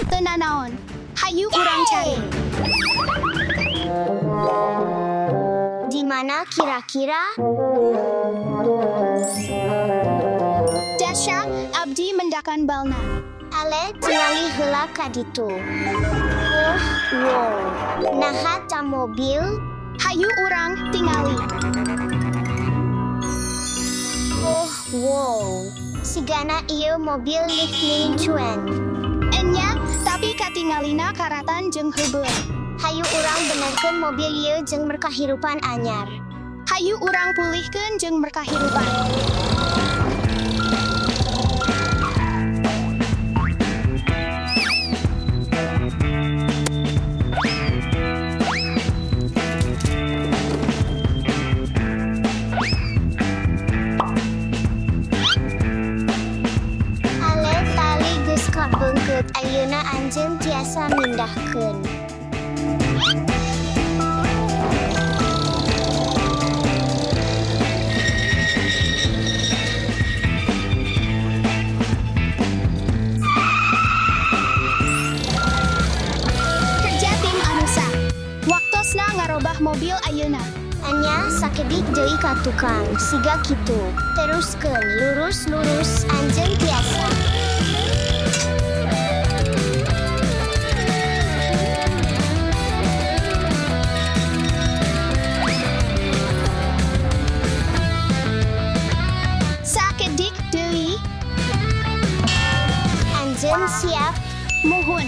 Tenanaon. Hayu urang cari. Di mana kira-kira? Dasya, abdi mendakan balna. Ale tingali heula ka ditu. Wow. Naha ta mobil? Hayu urang tingali. Wow. Sigana ieu mobil lifting cuen. Enya, tapi katingalina karatan jeung heubeul. Hayu urang benerkeun mobil ieu jeung merkahirupan anyar. Hayu urang pulihkeun jeung merkahirupan. Ale tali geus kabeungkeut ayeuna anjeun tiasa mindahkeun. Kerja tim Anusa. Waktosna ngarobah mobil ayeuna. Anya sakedik deui ka tukang, siga kitu. Teruskeun lurus-lurus anjeun tiasa. Sakedik deui. Anjeun siap. Muhun.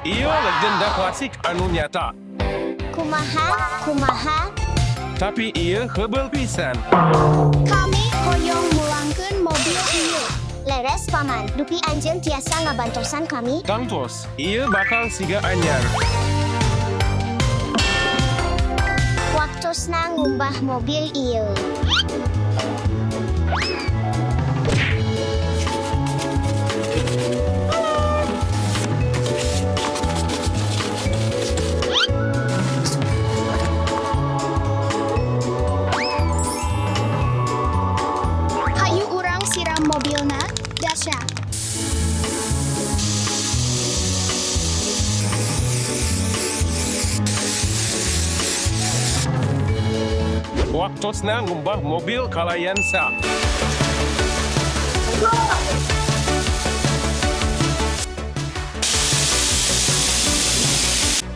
Iyo legenda klasik anu nyata. Kumaha? Tapi iya heubeul pisan. Kami hoyong mulangkeun mobil ieu. Leres paman, dupi anjeun tiasa ngabantosan kami. Tangtos, iya bakal siga anyar. Waktosna ngumbah mobil ieu. Hayu urang siram mobilna. Dasya. Waktosna ngumbah mobil kalayan sa.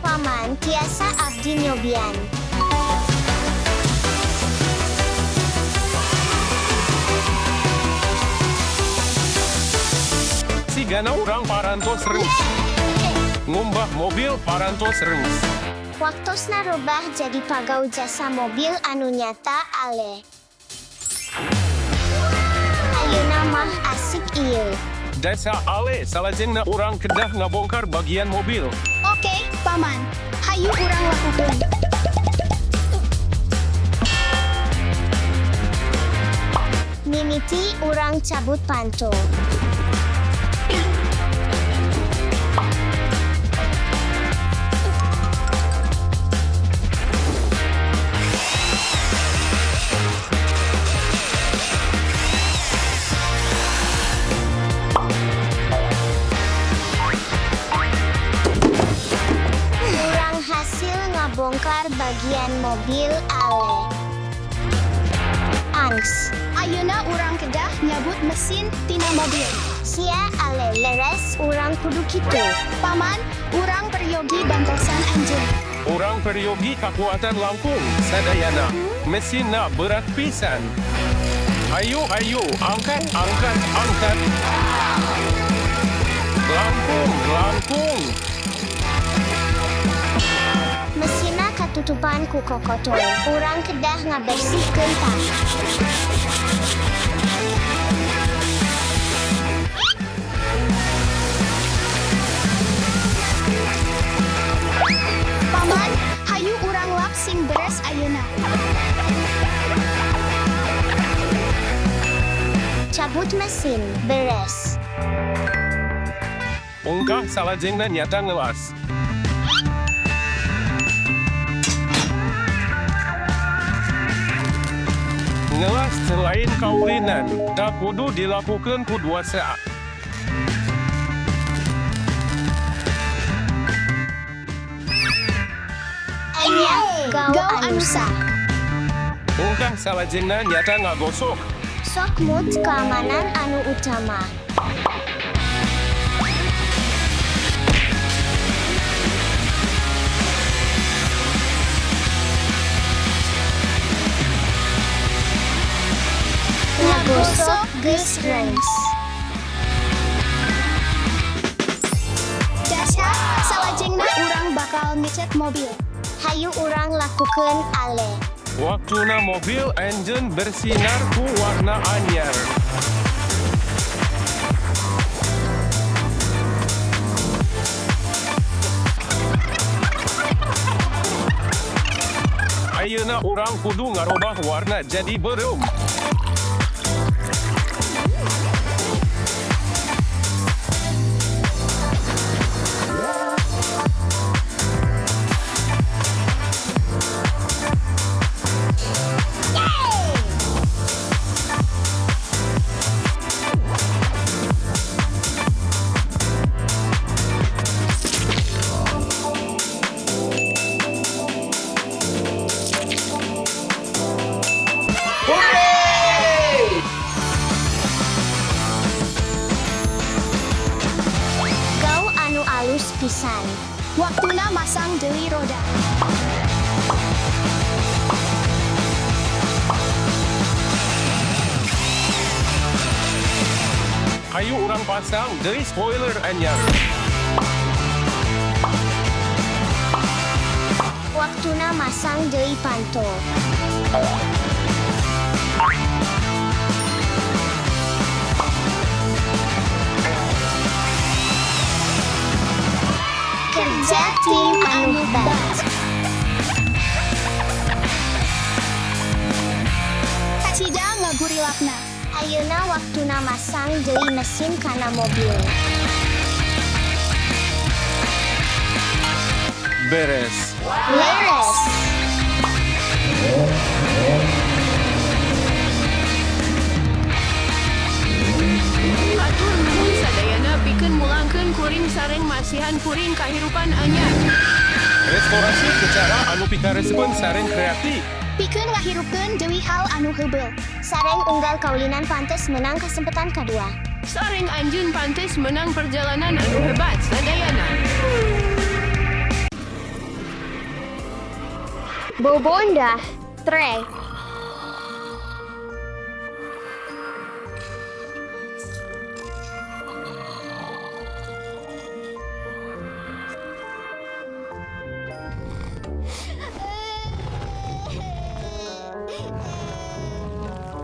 Paman tiasa abdi nyobian. Sigana urang parantos reus. Ngumbah mobil parantos reus. Waktosna robah jadi pagaw jasa mobil anu nyata ale. Ayeuna mah asik ieu. Dasa ale salajengna urang kedah ngabongkar bagian mobil. Oke, paman. Hayu urang lakukeun. Mimiti urang cabut panto. Urang hasil ngabongkar bagian mobil ale. Angst. Ayeuna urang kedah nyabut mesin tina mobil. Sia ale leres urang kudu kitu. Paman, urang peryogi bantosan anjeun. Urang peryogi kakuatan langkung sadayana. Mesinna berat pisan. Ayo, angkat. Langkung. Mesina katutupan ku kokotor. Urang kedah ngabersihkeun tah. Paman, hayu urang lap sing beres ayeuna. Cabut mesin, beres. Ungkah salajengna nyata ngelas. Ngelas selain kaulinan, tak kudu dilakukan ku dua saat. Enya, gau anusa. Ungkah salajengna nyata ngagosok. Sok mut keamanan anu utama. Ngagosok geus reus. Dasar, salajengna urang bakal ngecat mobil. Hayu urang lakukeun ale. Waktuna mobil engine bersinar ku warna anyar. Ayeuna urang kudu ngarobah warna jadi beureum. Gau anu alus pisan. Waktuna masang deui roda. Ayo urang pasang deui spoiler anyar. Waktuna masang deui panto. Kerja tim anu bat. Cida ngagurilapna. Ayeuna waktuna masang deui mesin kana mobil. Beres. Leres. Atur nuhun sadayana pikeun mulangkeun kuring sareng masihan kuring kahirupan anyar. Restorasi secara anu pikarespeun sareng kreatif. Pikeun ngahirupkeun deui hal anu heubeul. Sareng unggal kaulinan pantes menang kesempatan kedua. Sareng anjeun pantes menang perjalanan anu hebat sadayana. Bobondah, tre.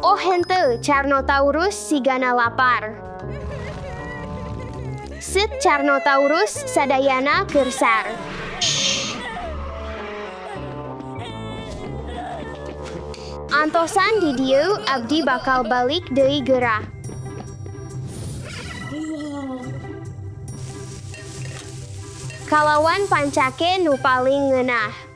Oh henteu, Carnotaurus sigana lapar. Sit Carnotaurus sadayana kersar. Antosan di dieu abdi bakal balik deui geurah. Kalawan pancake nu paling ngeunah.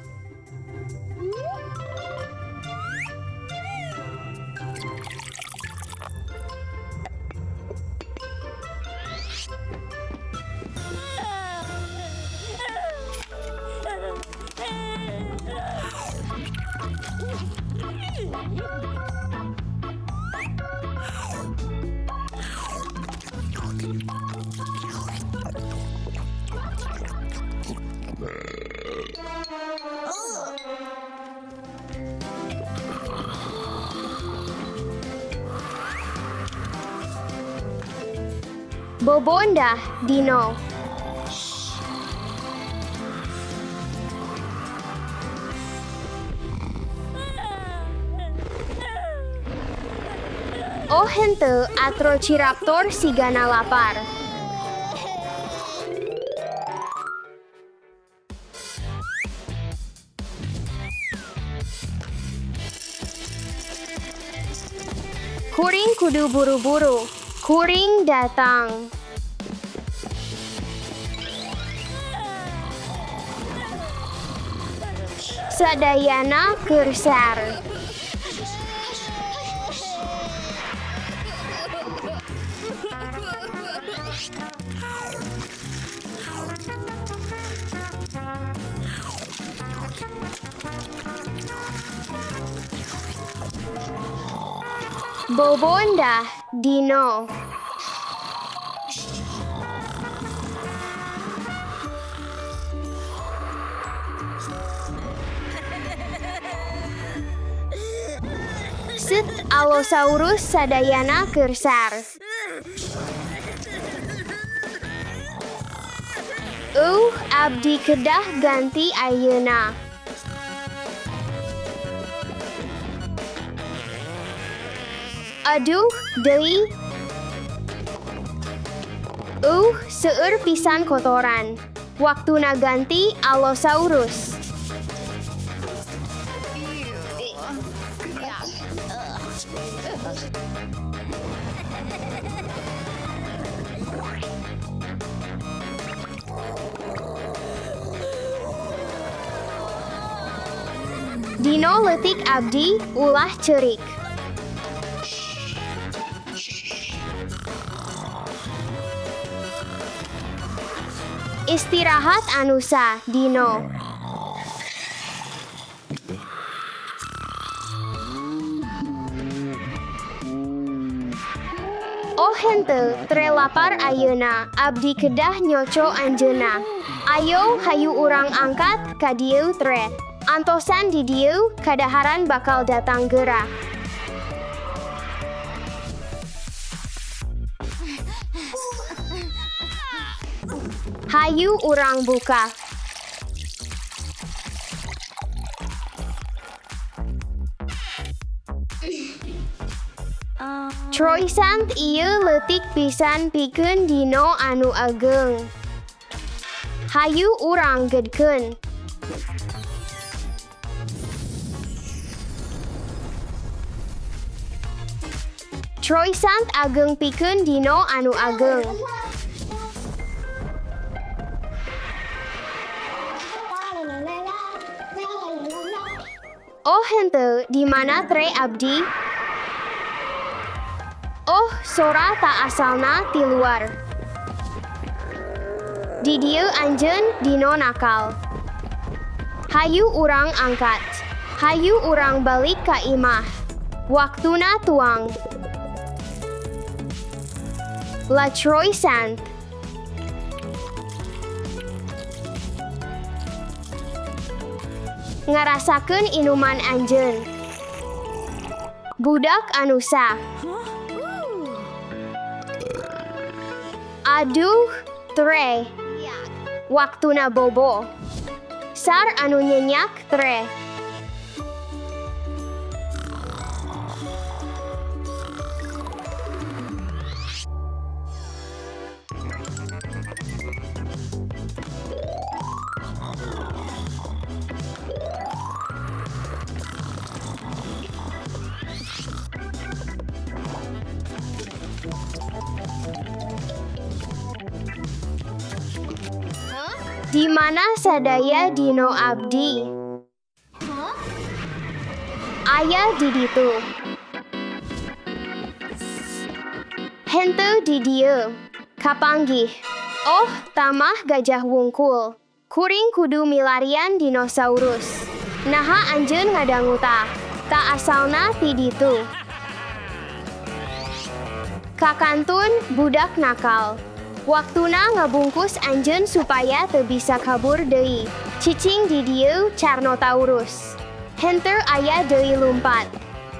Bobondah, Dino. Oh henteu, Atrociraptor sigana lapar. Kuring kudu buru-buru. Kuring datang. Sadayana Kersar. Bobonda Dino. Set Allosaurus sadayana Kersar. Abdi kedah ganti ayeuna. Aduh, deui. Seueur pisan kotoran. Waktuna ganti Allosaurus. Dino leutik abdi ulah ceurik. Istirahat anusa Dino. Oh henteu, tre lapar ayeuna, abdi kedah nyoco anjeunna. Ayo hayu urang angkat ka dieu tre. Antosan di dieu, kadaharan bakal datang geura. Hayu urang buka. Troy Sant ieu leutik pisan pikeun dino anu ageung. Hayu urang gedkeun. Troy Sant ageung pikeun dino anu ageung. Oh henteu, di mana tre abdi? Oh, sora tak asalna ti luar. Di dieu anjeun dino nakal. Hayu urang angkat. Hayu urang balik ka imah. Waktuna tuang. La Troy Sant. Ngarasakeun inuman anjeun. Budak anusa. Aduh, tre. Waktuna bobo. Sar anu nyenyak tre. Di mana sadaya dino abdi? Aya di ditu. Henteu di dieu. Kapanggih. Oh, tamah gajah wungkul. Kuring kudu milarian dinosaurus. Naha anjeun ngadangu tah. Ta asalna ti ditu. Kakantun budak nakal. Waktuna ngabungkus anjeun supaya teu bisa kabur deui. Cicing di dieu Carnotaurus. Henteu aya deui lumpat.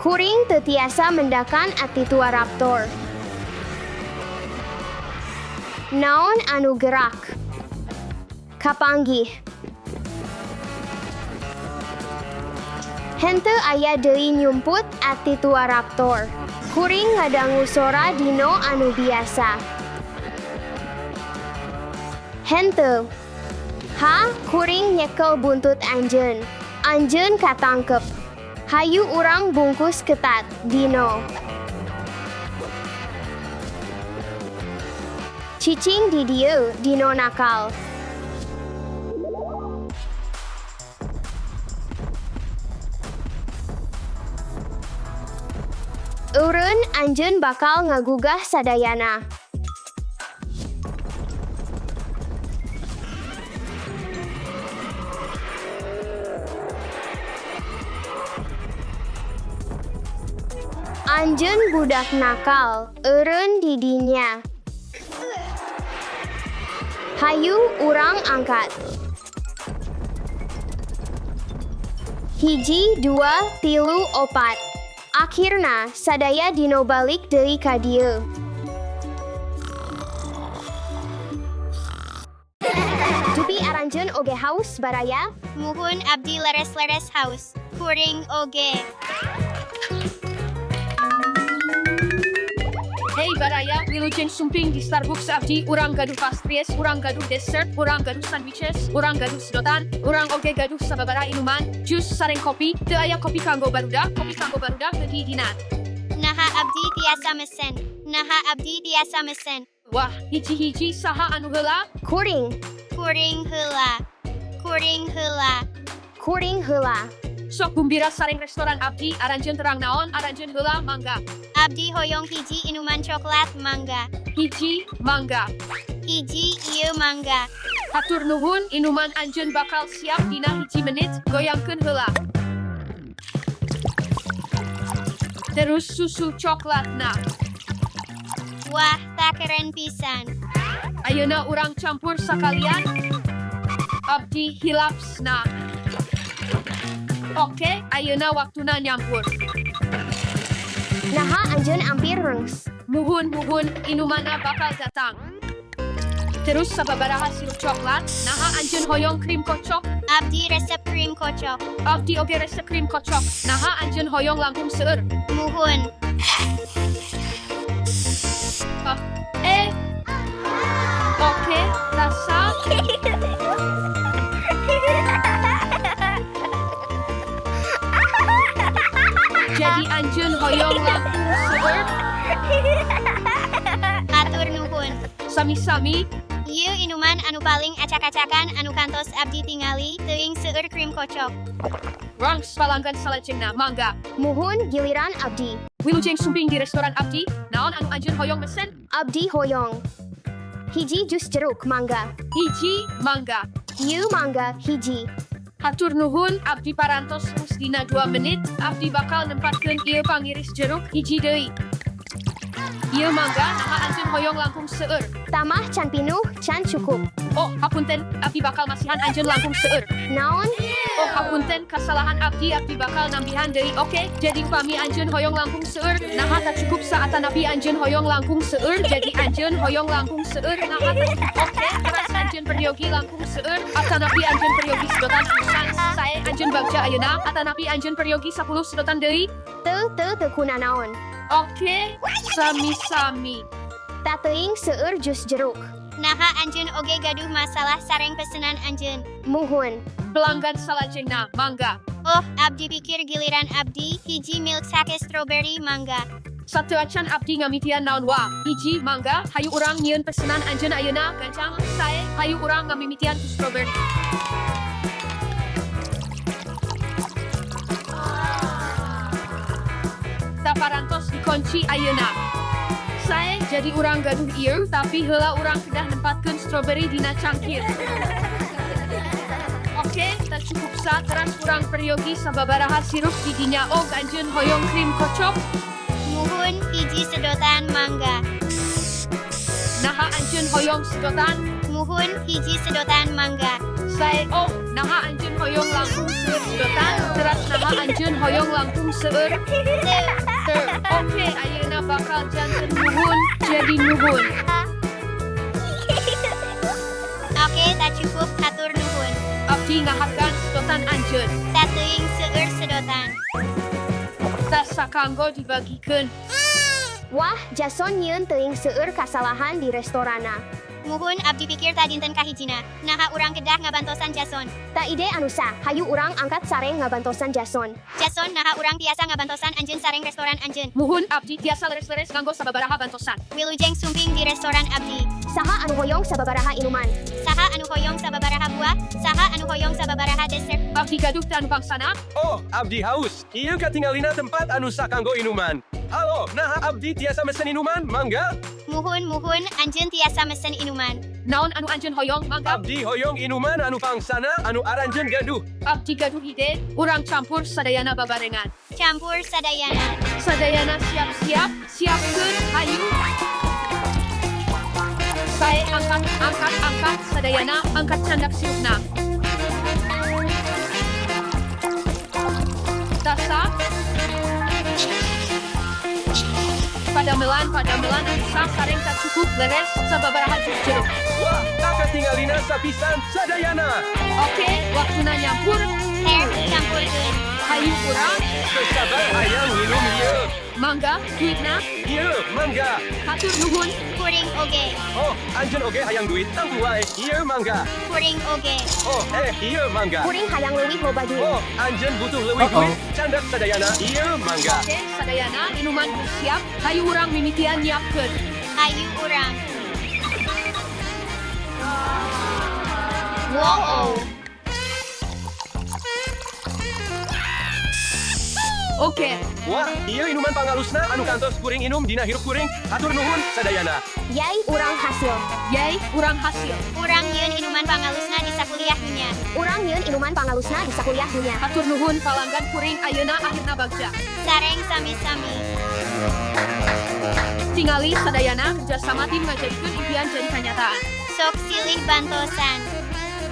Kuring teu tiasa mendakan atitua raptor. Naon anu gerak? Kapanggih. Henteu aya deui nyumput atitua raptor. Kuring ngadangu sora dino anu biasa. Henteu. Kuring nyekel buntut anjeun. Anjeun katangkep. Hayu urang bungkus ketat, dino. Cicing di dieu, dino nakal. Eureun anjeun bakal ngagugah sadayana. Anjeun budak nakal, eureun didinya. Hayu urang angkat. Hiji, dua, tilu, opat. Akhirna sadaya dino balik deui ka dieu. Dupi aranjeun oge haus baraya. Muhun abdi leres-leres haus. Kuring oge. Hei baraya, wilujeng sumping di Starbucks abdi, urang gaduh pastries, urang gaduh dessert, urang gaduh sandwiches, urang gaduh sedotan, urang oge gaduh sababaraha inuman, jus sareng kopi, teu aya kopi kanggo barudak teu di dinan. Naha abdi tiasa mesen. Naha abdi tiasa mesen. Wah, hiji-hiji saha anu heula? Kuring, Kuring heula. Kuring heula. kuring heula. Sok gumbira sareng restoran abdi, aranjeun terang naon, aranjeun heula mangga. Abdi hoyong hiji inuman coklat mangga. Hiji, mangga. Hiji ieu mangga. Hatur nuhun, inuman anjeun bakal siap dina hiji menit, goyangkeun heula. Terus susu coklatna. Wah, tak keren pisan. Ayeuna urang campur sakalian. Abdi hilapsna. Oke, ayeuna waktuna nyampur. Naha anjeun ampir rengs. Muhun, inumana bakal datang. Terus sababaraha sirup coklat, naha anjeun hoyong krim kocok. Abdi resep krim kocok. Abdi oge resep krim kocok, naha anjeun hoyong langkung seueur. Muhun. Oke, rasa. Jadi anjeun hoyong langkung seueur. Atur nuhun. Sami-sami. Ieu inuman anu paling acak-acakan anu kantos abdi tingali teuing seueur krim kocok. Rangs palanggan salajengna, mangga. Muhun giliran abdi. Wilujeng sumping di restoran abdi, naon anu anjeun hoyong mesen? Abdi hoyong. Hiji jus jeruk mangga. Hiji, mangga. Ieu mangga hiji. Hatur nuhun, abdi parantos rus dina 2 menit, abdi bakal nempatkeun ieu pangiris jeruk hiji deui. Ieu mangga, naha anjeun hoyong langkung seueur. Tamah can pinuh, can cukup. Oh, hapunten, abdi bakal masihan anjeun langkung seueur. Naon? Oh, hapunten, kasalahan abdi bakal nambihan deui. Oke, jadi upami anjeun hoyong langkung seueur, naha tak cukup saatanapi anjeun hoyong langkung seueur, jadi anjeun hoyong langkung seueur, naha tak cukup. Oke, teras anjeun peryogi langkung seueur, atanapi anjeun peryogi sedotan anu sans, sae anjeun bagja ayeuna, atanapi anjeun peryogi 10 sedotan deui. Teu kuna naon. Oke, sami-sami. Tateuing seueur jus jeruk. Naha anjeun oge gaduh masalah sareng pesenan anjeun. Muhun. Pelanggan salajengna, mangga. Oh, abdi pikir giliran abdi hiji milk sake strawberry mangga. Satu acan abdi ngamitian naon wa. Hiji, mangga, hayu urang nyieun pesenan anjeun ayeuna, gancang, sae, hayu urang ngamimitian ku strawberry. Taparantos dikunci ayeuna. Sae jadi urang gaduh ieu, tapi heula urang kedah nempatkeun strawberry dina cangkir. Oke, tak cukup sa teras urang peryogi sababaraha sirup di dinya og anjeun hoyong krim kocok. Muhun hiji sedotan mangga. Naha anjeun hoyong sedotan. Muhun hiji sedotan mangga. Sae oh, naha anjeun hoyong langkung seueur sedotan. Teras naha anjeun hoyong langkung seueur. Oke, ayeuna bakal janten nuhun, jadi nuhun. Oke, tak cukup hatur nuhun. Abdi ngahakan sedotan anjeun. Tateuing seueur sedotan. Tas sakanggo dibagikeun. Wah, Jason nyieun teuing seueur kasalahan di restorana. Muhun abdi pikir tadinten kahijina. Naha urang kedah ngabantosan Jason. Ta ide anusa, hayu urang angkat sareng ngabantosan Jason. Jason naha urang tiasa ngabantosan anjeun sareng restoran anjeun. Muhun abdi tiasa leres-leres nganggo sababaraha bantosan. Wilujeng sumping di restoran abdi. Saha anu hoyong sababaraha inuman. Saha anu hoyong sababaraha buah, saha anu hoyong sababaraha dessert. Abdi gaduh dan bangsana. Oh, abdi haus. Ieu katinggalina tempat anu sakanggo inuman. Halo, nah abdi tiasa mesen inuman, mangga? Muhun, anjeun tiasa mesen inuman. Naon anu anjeun hoyong mangga. Abdi hoyong inuman anu pangsana, anu aranjeun gaduh. Abdi gaduh ide, urang campur sadayana babarengan. Campur sadayana. Sadayana siap-siap, siapkeun hayu. Sae angkat, sadayana angkat candak siupna. Dasa. Padamelan anu sareng tak cukup leres sababaraha jeruk. Wah, tak katinggalina sapisan sadayana. Oke, waktuna nyampur. Her, campurkeun. Hayu urang, Kesabar hayang nginum ieu. mangga, duitna, Ieu, mangga. hatur nuhun. Kuring oge. Oh, anjeun oge hayang duit tangtu wae. Ieu mangga. Kuring oge. Oh, ieu mangga. Kuring hayang leuwih loba duit. Oh, anjeun butuh leuwih duit. Candak sadayana. Ieu mangga. Oke, sadayana inuman geus siap. Hayu urang mimitian nyiapkeun. Hayu urang. Wow. Oke, Wah, ieu inuman pangalusna anu kantos kuring inum dina hirup kuring. Hatur nuhun sadayana. Yai urang hasil. yay, urang hasil. Urang yeun inuman pangalusna di sakuliahnya. Urang yeun inuman pangalusna di sakuliahnya. Hatur nuhun palanggan kuring ayeuna akhirna bagja. Sareng sami-sami. Tingali sadayana kerjasama tim ngajadikeun impian jadi kenyataan. Sok silih bantosan.